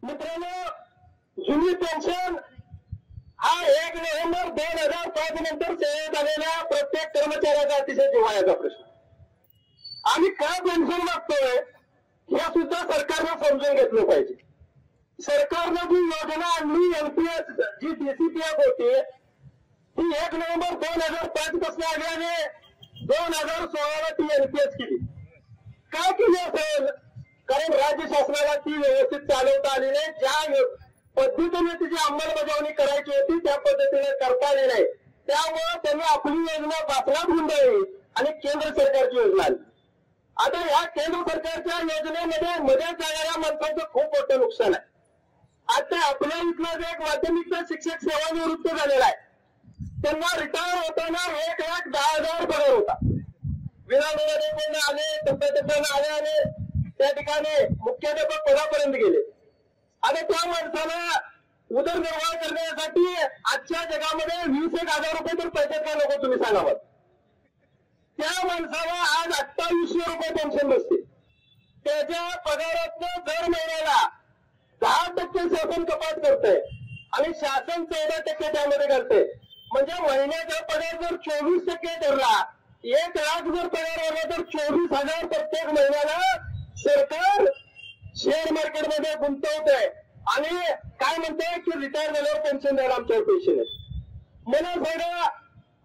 मित्रांनो, जुनी पेन्शन हा 1 नोव्हेंबर 2005 नंतर सेवेत आलेल्या प्रत्येक कर्मचाऱ्याचा अतिशय जिव्हाळ्याचा प्रश्न. आम्ही काय पेन्शन मागतोय हे सुद्धा सरकारनं समजून घेतलं पाहिजे. सरकारनं जी योजना आणली एनपीएस जी डीसीपीएफ होती ती 1 नोव्हेंबर 2005 पासून आल्याने 2016ला ती एनपीएस केली. काय केली असेल? कारण राज्य शासनाला ती व्यवस्थित चालवता आली नाही. ज्या पद्धतीने तिची अंमलबजावणी करायची होती त्या पद्धतीने करता आली नाही. त्यामुळे त्यांनी आपली योजना बातम्यात गुंडाळली आणि केंद्र सरकारची योजना आली. आता या केंद्र सरकारच्या योजनेमध्ये मध्ये जाणाऱ्या माणसांचं खूप मोठं नुकसान आहे. आता आपल्या इथला जो एक माध्यमिकचा शिक्षक सेवानिवृत्त झालेला आहे त्यांना रिटायर होताना 1,10,000 पगार होता. विधानसभेने आले टप्प्याटप्प्याने आले आणि त्या ठिकाणी मुख्याध्यापक पदापर्यंत गेले. आता त्या माणसाला उदरनिर्वाह करण्यासाठी आजच्या जगामध्ये 20,000 रुपये तर पैसे काय नको तुम्ही सांगावं. त्या माणसाला आज 2800 रुपये पेन्शन बसते. त्याच्या पगारातनं दर महिन्याला 10% शासन कपात करतंय आणि शासन 14% त्यामध्ये करते. म्हणजे महिन्याचा पगार जर 24% ठरला, 1 लाख जर पगार आला तर 24,000 प्रत्येक महिन्याला सरकार शेअर मार्केटमध्ये गुंतवतंय आणि काय म्हणतंय की रिटायर झाल्यावर पेन्शन द्यायला आमच्यावर पैसे नाही. मला सांगा,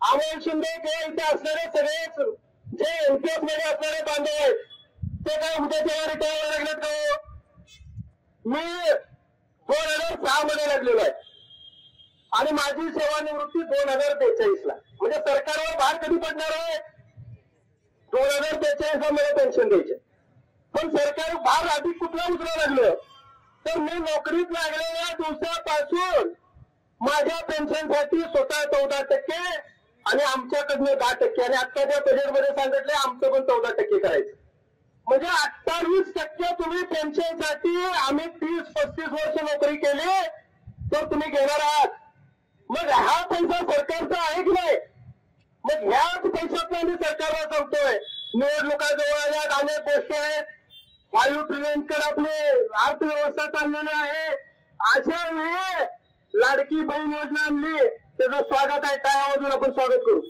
अमोल शिंदे किंवा इथे असणारे सगळेच जे एनपीएस मध्ये असणारे बांधव आहेत ते काय उद्या तेव्हा रिटायर लागलेत का? मी 2006 मध्ये लागलेलो आहे आणि माझी सेवानिवृत्ती 2043ला. म्हणजे सरकारवर भार कधी पडणार आहे? 2043ला मला पेन्शन द्यायचे. पण सरकार भार आधी कुठला उतरावं लागलं तर मी नोकरीत लागलेल्या दिवसापासून माझ्या पेन्शनसाठी स्वतः 14% आणि आमच्याकडनं 10% आणि आत्ताच्या बजेटमध्ये सांगितले आमचं पण 14% करायचं. म्हणजे 28% तुम्ही पेन्शनसाठी आम्ही 30-35 वर्ष नोकरी केली तर तुम्ही घेणार आहात. मग हा पैसा सरकारचा आहे की नाही? मग ह्याच पैशात आम्ही सरकारला सांगतोय निवडणुका जवळ आल्यात, अनेक गोष्टी आहेत, 5 ट्रिलियनकडे आपली अर्थव्यवस्था चाललेली आहे. अशा वेळी लाडकी बहीण योजना आणली त्याचं स्वागत आहे. काय आवाजून आपण स्वागत करू.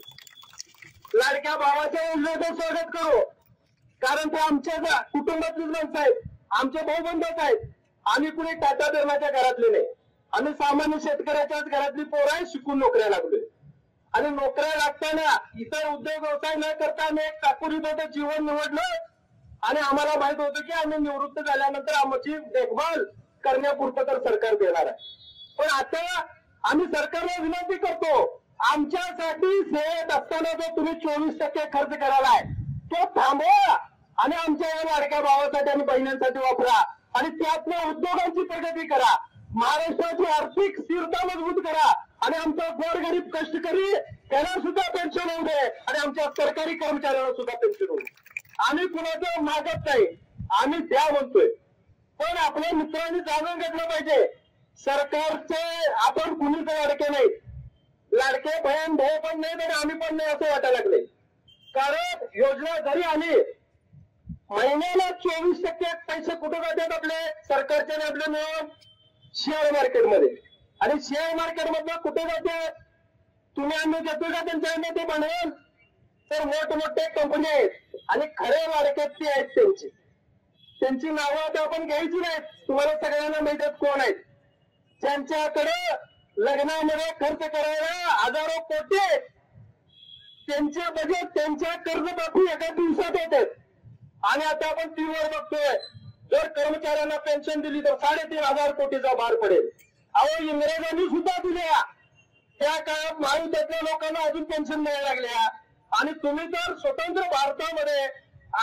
लाडक्या भावाच्या योजनेचं स्वागत करू कारण ते आमच्या कुटुंबातलीच माणसं आहेत, आमचे भाऊबंधच आहेत. आम्ही कुणी टाटा धर्माच्या घरातले नाही. आम्ही सामान्य शेतकऱ्याच्याच घरातली पोरं आहे, शिकून नोकऱ्या लागलोय. आणि नोकऱ्या लागताना इतर उद्योग व्यवसाय न करता आम्ही एक चाकुरीत होतं जीवन निवडलं आणि आम्हाला माहित होतं की आम्ही निवृत्त झाल्यानंतर आमची देखभाल करण्यापुरतं तर सरकार देणार आहे. पण आता आम्ही सरकारला विनंती करतो, आमच्यासाठी सेवेत असताना जो तुम्ही 24% खर्च करायलाय तो थांबवा आणि आमच्या या लाडक्या भावासाठी आणि बहिणींसाठी वापरा आणि त्यातल्या उद्योगांची प्रगती करा. महाराष्ट्राची आर्थिक स्थिरता मजबूत करा आणि आमचा गोरगरीब कष्टकरी त्याला सुद्धा पेन्शन होऊ दे आणि आमच्या सरकारी कर्मचाऱ्यांना सुद्धा पेन्शन होऊ दे. आम्ही कुणाचं मागत नाही, आम्ही द्या म्हणतोय. पण आपल्या मित्रांनी जाणून घेतलं पाहिजे सरकारचे आपण कुणीच लाडके नाही, लाडके बहीण भाऊ पण नाही आणि आम्ही पण नाही असं वाटायला लागले. कारण योजना जरी आली महिन्याला 24% पैसे कुठे जातात आपले सरकारचे आणि आपले मिळून शेअर मार्केटमध्ये. आणि शेअर मार्केटमधनं कुठे जाते? तुम्ही आम्ही घेतो का त्यांच्याकडे ते बनवून? तर मोठमोठे कंपनी आहेत आणि खरे लाडके ते आहेत त्यांची नावं आता आपण घ्यायची नाहीत. तुम्हाला सगळ्यांना माहितीत कोण आहेत. ज्यांच्याकडे लग्नामध्ये खर्च करायला हजारो कोटी त्यांचे बजेट त्यांच्या कर्जमाफी एका दिवसात येतात. आणि आता आपण टीव्हीवर बघतोय जर कर्मचाऱ्यांना पेन्शन दिली तर 3,500 कोटीचा भार पडेल. अहो इंग्रजांनी सुद्धा दिल्या. त्या काळात महायुद्धातल्या लोकांना अजून पेन्शन मिळायला लागल्या आणि तुम्ही तर स्वतंत्र भारतामध्ये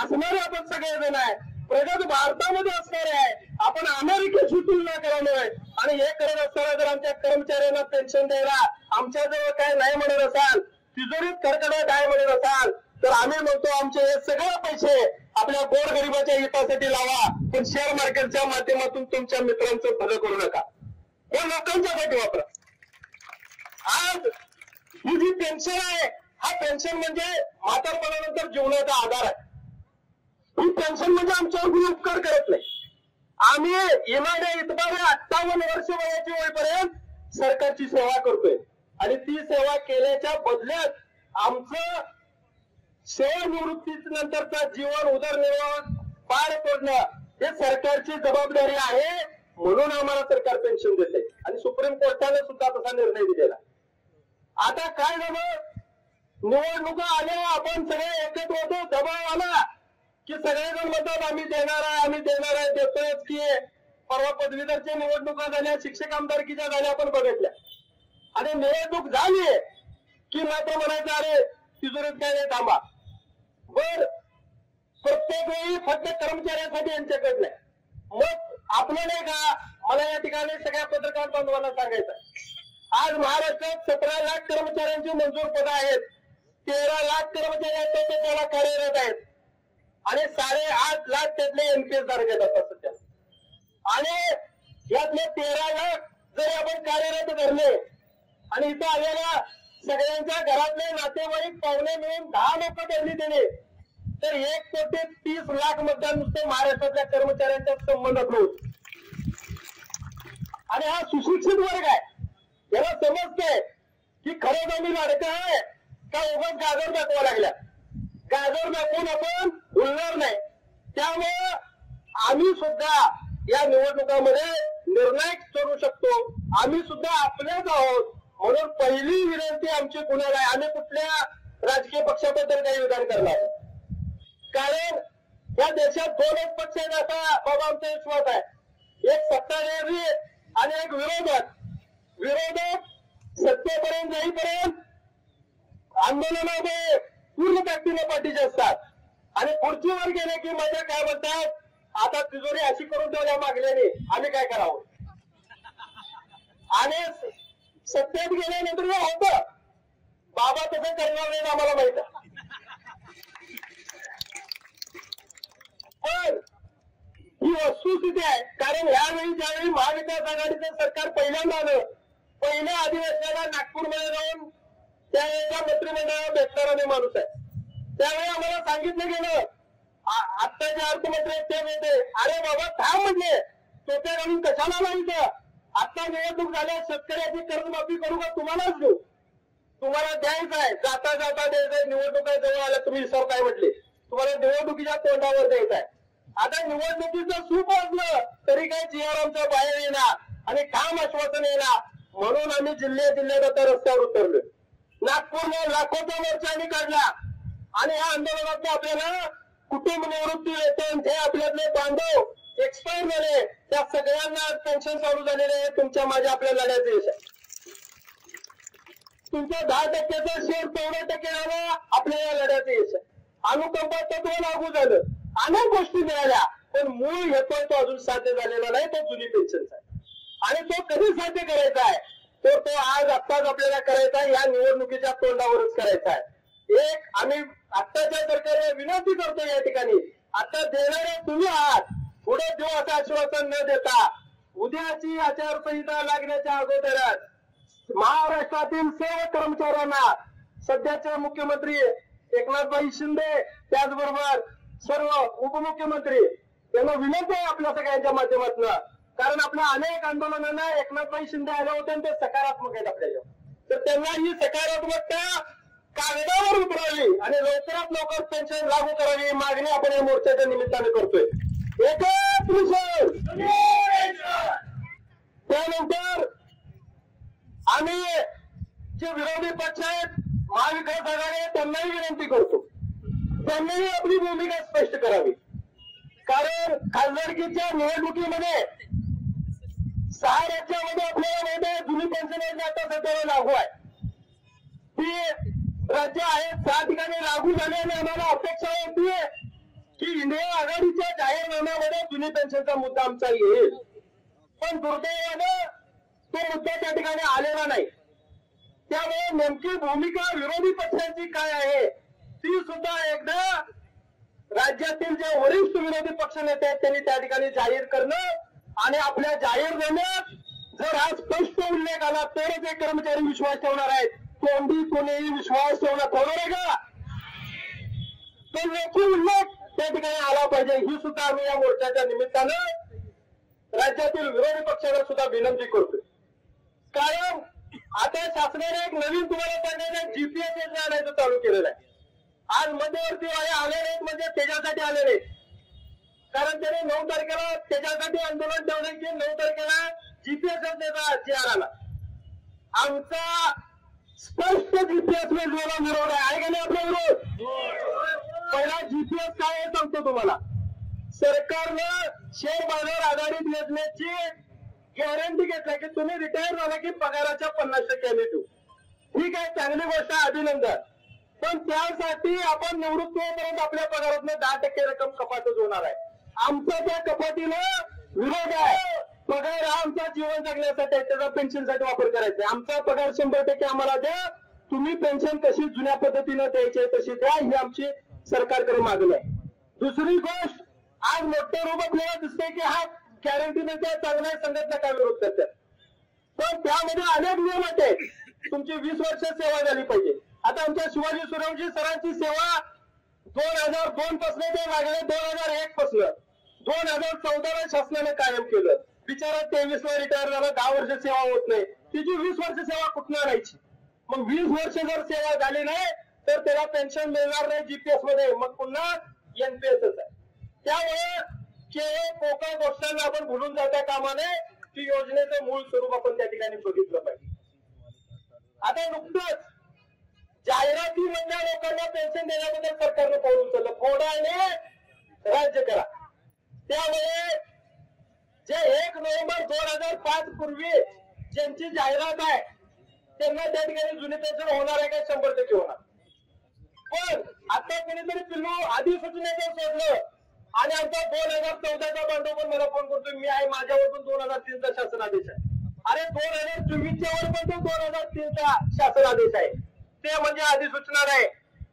असणारे आपण सगळेजण आहे, प्रगत भारतामध्ये असणारे आहे. आपण अमेरिकेशी तुलना करालोय आणि हे करत असताना जर आमच्या कर्मचाऱ्यांना पेन्शन द्यायला आमच्याजवळ काय नाही म्हणत असाल, तिजोरीत कडकडत आहे म्हणत असाल तर आम्ही म्हणतो आमचे हे सगळे पैसे आपल्या गोरगरिबाच्या हितासाठी लावा, पण शेअर मार्केटच्या माध्यमातून तुमच्या मित्रांचं भलं करू नका. हे लोकांच्यासाठी वापरा. आज ही जी पेन्शन आहे हा पेन्शन म्हणजे म्हातारपणानंतर जीवनाचा आधार आहे. ही पेन्शन म्हणजे आमच्यावर कुणी उपकार करत नाही. आम्ही येणाऱ्या इतबाऱ्या 58 वर्ष वयाची होईपर्यंत सरकारची सेवा करतोय आणि ती सेवा केल्याच्या बदल्यात आमचं सेवानिवृत्तीनंतरचा जीवन उदरनिर्वाह पार पडणं हे सरकारची जबाबदारी आहे. म्हणून आम्हाला सरकार पेन्शन देते आणि सुप्रीम कोर्टाने सुद्धा तसा निर्णय दिलेला. आता काय झालं, निवडणुका आल्या, आपण सगळे एकत्र होतो, दबाव आला की सगळेजण म्हणतात आम्ही देणार आहे देतोयच की. परवा पदवीधरच्या निवडणुका झाल्या, शिक्षक आमदारकीच्या झाल्या, आपण बघितल्या. आणि निवडणूक झाली की मात्र म्हणायचं अरे तिजोरीत काय नाही, थांबा. बर प्रत्येक वेळी फक्त कर्मचाऱ्यांसाठी यांच्याकडे नाही. मग आपलं नाही का, मला या ठिकाणी सगळ्या पत्रकार बांधवांना सांगायचं, आज महाराष्ट्रात 17 लाख कर्मचाऱ्यांची मंजूर पदं आहेत, 13 लाख कर्मचारी त्याला कार्यरत आहेत आणि 8.5 लाख त्यातले एनपीएस धारक आहेत आता सध्या. आणि यातले 13 लाख जरी आपण कार्यरत धरले आणि इथं आलेल्या सगळ्यांच्या घरातले नातेवाईक पाहुणे मिळून 10 लोक धरली दिले तर 1,30,00,000 मतदान नुसतं महाराष्ट्रातल्या कर्मचाऱ्यांच्या संबंधात होत. आणि हा सुशिक्षित वर्ग आहे, याला समजतंय की खरंच आम्ही लाडकं आहे का उगाच गाजर दाखवा लागल्या. गाजर दाखवून आपण बोलणार नाही. त्यामुळं आम्ही सुद्धा या निवडणुकामध्ये निर्णय करू शकतो, आम्ही सुद्धा आपलेच आहोत. म्हणून पहिली विनंती आमची कुणाला आहे, आम्ही कुठल्या राजकीय पक्षाबद्दल काही विधान करणार, कारण या देशात 2च पक्ष आहेत असा बाबा आमचा विश्वास आहे. एक सत्ताधारी आणि एक विरोधक. विरोधक सत्तेपर्यंत जाईपर्यंत आंदोलनामध्ये पूर्ण ताकदीने पाठीचे असतात आणि खुर्चीवर गेले की माझ्या काय म्हणतात, आता तिजोरी अशी करून ठेवल्या मागल्याने आम्ही काय करावं. आणि सत्तेत गेल्यानंतर होतं बाबा तसं करणार नाही आम्हाला माहित आहे. पण ही वस्तुस्थिती आहे, कारण यावेळी ज्यावेळी महाविकास आघाडीचं सरकार पहिल्यांदा आलं, पहिल्या अधिवेशनाला नागपूरमध्ये जाऊन त्यावेळेला मंत्रिमंडळाला भेटणारा मी माणूस आहे. त्यावेळी आम्हाला सांगितलं गेलं, आता जे अर्थमंत्री आहेत ते म्हणते अरे बाबा थांब म्हणजे टोप्या घालून कशाला लावायचं, आता निवडणूक झाल्या शेतकऱ्याची कर्जमाफी करू का तुम्हालाच देऊ, तुम्हाला द्यायचं आहे, जाता जाता द्यायचंय, निवडणुका जवळ आल्या तुम्ही सर काय म्हटले, तुम्हाला निवडणुकीच्या तोंडावर द्यायचं आहे. आता निवडणुकीचं सूप वाजलं तरी काही जीआर आमच्या बाहेर येणार आणि ठाम आश्वासन येणार. म्हणून आम्ही जिल्ह्यात आता रस्त्यावर उतरलो. नागपूरने लाखोचा मोर्चा आम्ही काढला आणि या आंदोलनात आपल्याला कुटुंब निवृत्ती वेतन जे आपल्यातले बांधव एक्सपायर झाले त्या सगळ्यांना पेन्शन चालू झालेले आहे. तुमच्या माझ्या आपल्या लढ्याचे यश आहे. तुमच्या 10% शेअर 14% झालं आपल्या या लढ्याचे यश आहे. अनुकंपा तत्व लागू झालं, अनेक गोष्टी मिळाल्या, पण मूळ येतोय तो अजून साध्य झालेला नाही, तो जुनी पेन्शनचा आहे. आणि तो कधी साध्य करायचा आहे तर तो आज आत्ताच आपल्याला करायचा आहे, या निवडणुकीच्या तोंडावरच करायचा आहे. एक आम्ही आत्ताच्या सरकारला विनंती करतो या ठिकाणी, आता देणारे तुम्ही आहात, पुढे देऊ असं आश्वासन न देता उद्याची आचारसंहिता लागण्याच्या अगोदरच महाराष्ट्रातील सर्व कर्मचाऱ्यांना सध्याचे मुख्यमंत्री एकनाथभाई शिंदे त्याचबरोबर सर्व उपमुख्यमंत्री यांना विनंती आहे आपल्या सगळ्यांच्या माध्यमातून, कारण आपल्या अनेक आंदोलनांना एकनाथभाई शिंदे आले होते आणि ते सकारात्मक आहेत आपल्याला, तर त्यांना ही सकारात्मकता कागदावर उतरावी आणि लवकरात लवकर पेन्शन लागू करावी मागणी आपण या मोर्चाच्या निमित्ताने करतोय. एकच विषय. त्यानंतर आम्ही जे विरोधी पक्ष आहेत महाविकास आघाडी त्यांनाही विनंती करतो, त्यांनीही आपली भूमिका स्पष्ट करावी, कारण खासदारकीच्या निवडणुकीमध्ये 6 राज्यामध्ये आपल्याला माहिती आहे जुनी पेन्शन योजना आता सध्या लागू आहे. ती राज्य आहेत 6 ठिकाणी लागू झाले आणि आम्हाला अपेक्षा होती की इंडिया आघाडीच्या जाहीरनाम्यामध्ये जुनी पेन्शनचा मुद्दा आमचा येईल, पण दुर्दैवानं तो मुद्दा त्या ठिकाणी आलेला नाही. त्यामुळे नेमकी भूमिका विरोधी पक्षांची काय आहे ती सुद्धा एकदा राज्यातील जे वरिष्ठ विरोधी पक्ष नेते आहेत त्यांनी त्या ठिकाणी जाहीर करणं आणि आपल्या जाहीरनाम्यात जर हा स्पष्ट उल्लेख आला तरच हे कर्मचारी विश्वास ठेवणार आहेत. तोंडी कोणीही विश्वास ठेवणार आहे का, तर याची उल्लेख त्या ठिकाणी आला पाहिजे. ही सुद्धा आम्ही या मोर्चाच्या निमित्तानं राज्यातील विरोधी पक्षाला सुद्धा विनंती करतोय, कारण आता शासनाने एक नवीन तुम्हाला सांगायचं जीपीएस आणायचं चालू केलेलं आहे. आज मध्यवर्ती आले नाहीत म्हणजे त्याच्यासाठी आले नाहीत, कारण त्याने 9 तारखेला त्याच्यासाठी आंदोलन ठेवलं की 9 तारखेला जीपीएस त्याचा आला. आमचा स्पष्ट जीपीएस वेगवेगळा विरोध आहे का नाही आपला विरोध? पहिला जीपीएस काय आहे सांगतो तुम्हाला. सरकारनं शेअर बाजार आधारित योजनेची गॅरंटी घेतली की तुम्ही रिटायर झाला की पगाराच्या 50% आम्ही देऊ. ठीक आहे, चांगली गोष्ट आहे, अभिनंदन. पण त्यासाठी आपण निवृत्त होईपर्यंत आपल्या पगारातनं 10% रक्कम कपातच होणार आहे. आमचा त्या कपातीला विरोध आहे. पगार हा आमचा जीवन जगण्यासाठी आहे, त्याचा पेन्शनसाठी वापर करायचा आहे. आमचा पगार 100% आम्हाला द्या. तुम्ही पेन्शन कशी जुन्या पद्धतीनं द्यायची तशी द्या, ही आमची सरकारकडे मागणी आहे. दुसरी गोष्ट, आज मोठं रूप आपल्याला दिसतंय की हा गॅरंटी देते, चांगल्या संघटना काय विरोध करतात, पण त्यामध्ये अनेक नियम आहेत. तुमची 20 वर्ष सेवा झाली पाहिजे. आता आमच्या शिवाजी सूर्यवंशी सरांची सेवा 2002 पासून ते लागले 2001 पासून 2014ला शासनाने कायम केलं. बिचारा 23 ला रिटायर झाला, 10 वर्ष सेवा होत नाही. तिची 20 वर्ष सेवा कुठून आणायची? मग 20 वर्ष जर सेवा झाली नाही तर त्याला पेन्शन मिळणार नाही जीपीएस मध्ये, मग पुन्हा एनपीएसच आहे. त्यामुळे केवळ पोकळ गोष्टांना आपण भुलून जाता कामा नये, की योजनेचं मूळ स्वरूप आपण त्या ठिकाणी बघितलं पाहिजे. आता नुकतंच जाहिरातीमधल्या लोकांना पेन्शन देण्याबद्दल सरकारनं पाऊल उचललं, फोडाने राज्य करा. त्यामुळे जे 1 नोव्हेंबर 2005 पूर्वी ज्यांची जाहिरात आहे त्यांना त्या ठिकाणी जुनी पेन्शन होणार आहे का? 100% होणार. पण आता कोणीतरी पिल्लू अधिसूचनेचं सोडलं आणि आमचा 2014चा बांधव पण मला फोन करतोय, मी आहे, माझ्यावर पण 2003चा शासन आदेश आहे. अरे 2024च्या वर पण तो 2003चा शासन आदेश आहे. ते म्हणजे अधिसूचना नाही,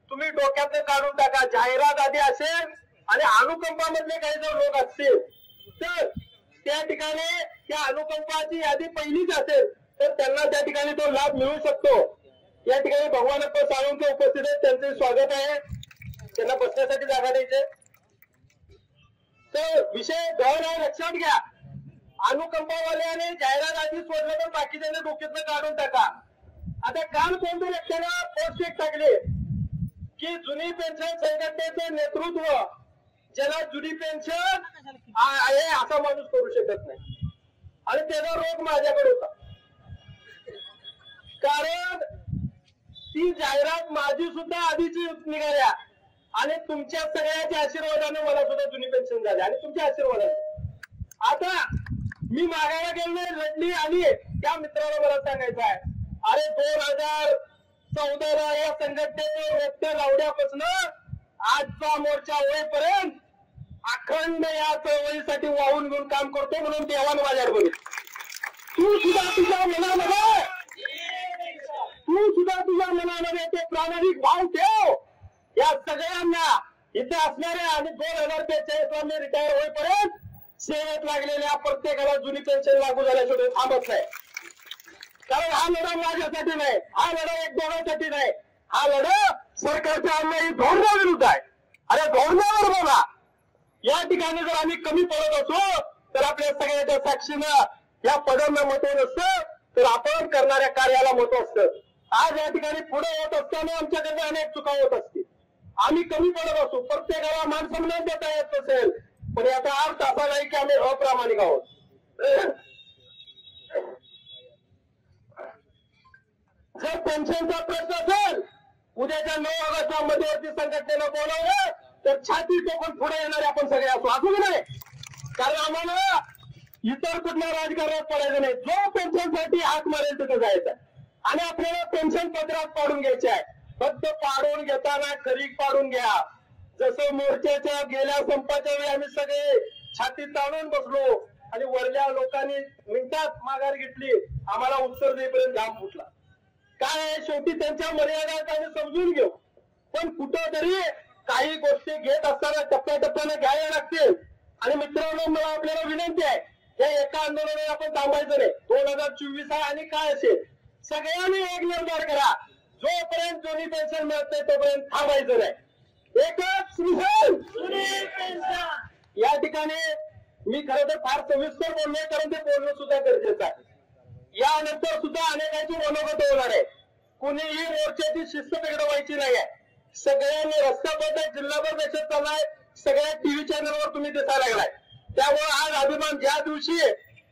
तुम्ही डोक्यातनं काढून टाका. जाहिरात आधी असेल आणि अनुकंपामधले काही जर लोक असतील तर त्या ठिकाणी त्या अनुकंपाची यादी पहिलीच असेल तर त्यांना त्या ठिकाणी तो लाभ मिळू शकतो. या ठिकाणी भगवानप्पा साळुंखे उपस्थित आहेत, त्यांचे स्वागत आहे. त्यांना बसण्यासाठी जागा द्यायचे. तर विषय गहन आहे, लक्षात घ्या. अनुकंपावाल्याने जाहिरात आधी सोडलं तर बाकीच्यांना डोक्यातनं काढून टाका. आता काल कोणत्या लक्षाला पोस्ट एक टाकले की जुनी पेन्शन संघटनेचे नेतृत्व ज्याला जुनी पेन्शन आहे असा माणूस करू शकत नाही, आणि त्याचा रोग माझ्याकडे होता. कारण ती जाहिरात माझी सुद्धा आधीची निघाल्या आणि तुमच्या सगळ्याच्या आशीर्वादाने मला सुद्धा जुनी पेन्शन झाली आणि तुमच्या आशीर्वादाने. आता मी मागायला गेलो, लढली आणि त्या मित्राला मला सांगायचं आहे, अरे 2014ला या संघटनेचे रक्त लावण्यापासून आजचा मोर्चा होईपर्यंत अखंड या चळवळीसाठी वाहून घेऊन काम करतो, म्हणून देवानं माझ्यावर बघितलं. तू सुद्धा तुझ्या मनामध्ये ते प्रामाणिक भाव ठेव. या सगळ्यांना इथे असणाऱ्या आणि 2043ला मी रिटायर होईपर्यंत सेवेत लागलेल्या प्रत्येकाला जुनी पेन्शन लागू झाल्याशिवाय थांबत नाही. कारण हा लढा माझ्यासाठी नाही, हा लढा एक दोघांसाठी नाही, हा लढा सरकारच्या अन्यायी धोरणाविरुद्ध आहे. अरे धोरणावर बघा, या ठिकाणी जर आम्ही कमी पडत असो तर आपल्या सगळ्याच्या साक्षीनं या पदांना महत्व नसतं, तर आपण करणाऱ्या कार्याला महत्व असतं. आज या ठिकाणी पुढे होत असताना आमच्याकडे अनेक चुका होत असतील. आम्ही कमी पडत असू, प्रत्येकाला मान सन्मान देता येत असेल, पण याचा अर्थ असा नाही की आम्ही अप्रामाणिक आहोत. जर पेन्शनचा प्रश्न असेल, उद्याच्या 9 ऑगस्टला मध्यवर्ती संघटनेनं बोलावलं तर छाती टोकून पुढे येणारे आपण सगळे असू नाही. कारण आम्हाला इतर कुठल्या राजकारणात पडायचं नाही. जो पेन्शनसाठी हात मारेल तिथं जायचं आणि आपल्याला पेन्शन पत्रात पाडून घ्यायचे आहे. फक्त पाडून घेताना खरी पाडून घ्या. जसं मोर्चाच्या गेल्या संपाच्या वेळी आम्ही सगळे छाती ताणून बसलो आणि वरल्या लोकांनी मिनिटात माघार घेतली, आम्हाला उत्तर देईपर्यंत घाम फुटला. काय शेवटी त्यांच्या मर्यादा आम्ही समजून घेऊ, पण कुठं तरी काही गोष्टी घेत असताना टप्प्याटप्प्याने घ्यायला लागतील. आणि मित्रांनो, मला आपल्याला विनंती आहे, या एका आंदोलनाला आपण थांबायचं नाही. 2024 आहे आणि काय असेल, सगळ्यांनी एक निर्धार करा, जोपर्यंत जुनी पेन्शन मिळत नाही तोपर्यंत थांबायचं नाही. एकच मिशन. या ठिकाणी मी खरं तर फार सविस्तर बोललोय, कारण ते बोलणं सुद्धा गरजेचं आहे. यानंतर सुद्धा अनेकांची मनोगत होणार आहे. कुणीही मोर्चाची शिस्त बिघडवायची नाही आहे. सगळ्यांनी रस्त्याबद्दल जिल्हाभर देशात चाललाय, सगळ्या टीव्ही चॅनलवर तुम्ही दिसायला लागलाय. त्यामुळे आज अभिमान, ज्या दिवशी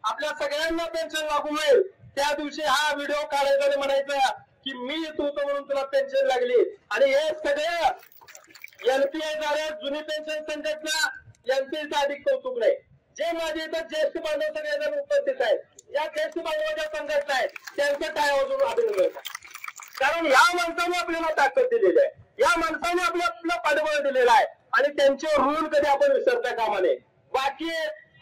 आपल्या सगळ्यांना पेन्शन लागू मिळेल त्या दिवशी हा व्हिडिओ काढायचा आणि म्हणायचा की मी येतो होतो म्हणून तुला पेन्शन लागली. आणि हे सगळं एनपीआय द्वारे जुनी पेन्शन संघटना यांचे इथं अधिक कौतुक नाही. जे माझे इथं ज्येष्ठ बांधव सगळेजण उपस्थित आहेत, या ज्येष्ठ बांधवाच्या संघटना आहेत, त्यांचं टाळ्या वाजवून अभिनंदन. कारण या माणसाने आपल्याला ताकद दिलेली आहे, या माणसाने आपल्याला पाठबळ दिलेलं आहे आणि त्यांचे ऋण कधी आपण विसरता कामा नये. बाकी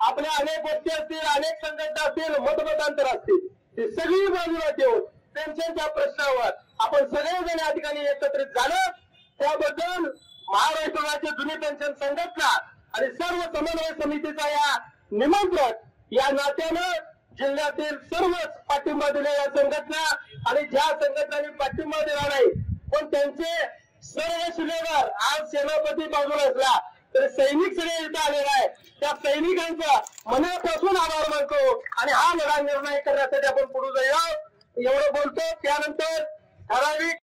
आपल्या अनेक गोष्टी असतील, अनेक संघटना असतील, मतमतांतर असतील, ती सगळी बाजूला ठेवून पेन्शनच्या प्रश्नावर आपण सगळेजण या ठिकाणी एकत्रित झालं. त्याबद्दल महाराष्ट्र राज्य जुनी पेन्शन संघटना आणि सर्व समन्वय समितीचा या निमंत्रक या नात्यानं जिल्ह्यातील सर्वच पाठिंबा दिलेल्या संघटना आणि ज्या संघटनांनी पाठिंबा दिला नाही पण त्यांचे सर्व शिलेदार आज सेनापती बाजूला असला तर सैनिक सगळे इथं आलेला आहे, त्या सैनिकांचा मनापासून आभार मानतो आणि हा लढा निर्णय करण्यासाठी आपण पुढे जाऊया. एवढं बोलतो. त्यानंतर ठराविक